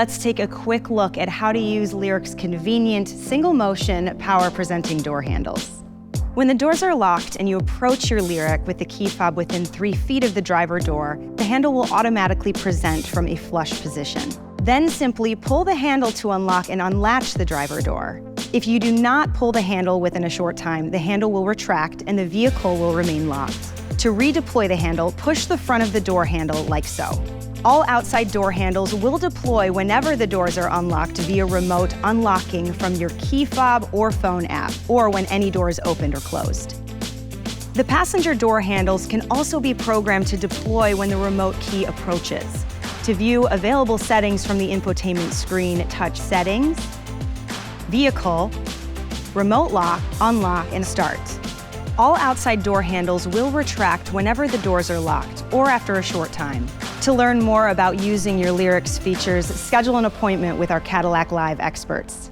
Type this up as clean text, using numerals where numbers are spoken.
let's take a quick look at how to use Lyric's convenient single-motion power-presenting door handles. When the doors are locked and you approach your Lyric with the key fob within 3 feet of the driver door, the handle will automatically present from a flush position. Then simply pull the handle to unlock and unlatch the driver door. If you do not pull the handle within a short time, the handle will retract and the vehicle will remain locked. To redeploy the handle, push the front of the door handle like so. All outside door handles will deploy whenever the doors are unlocked via remote unlocking from your key fob or phone app, or when any door is opened or closed. The passenger door handles can also be programmed to deploy when the remote key approaches. To view available settings from the infotainment screen, touch Settings, Vehicle, Remote Lock, Unlock, and Start. All outside door handles will retract whenever the doors are locked or after a short time. To learn more about using your Lyric's features, schedule an appointment with our Cadillac Live experts.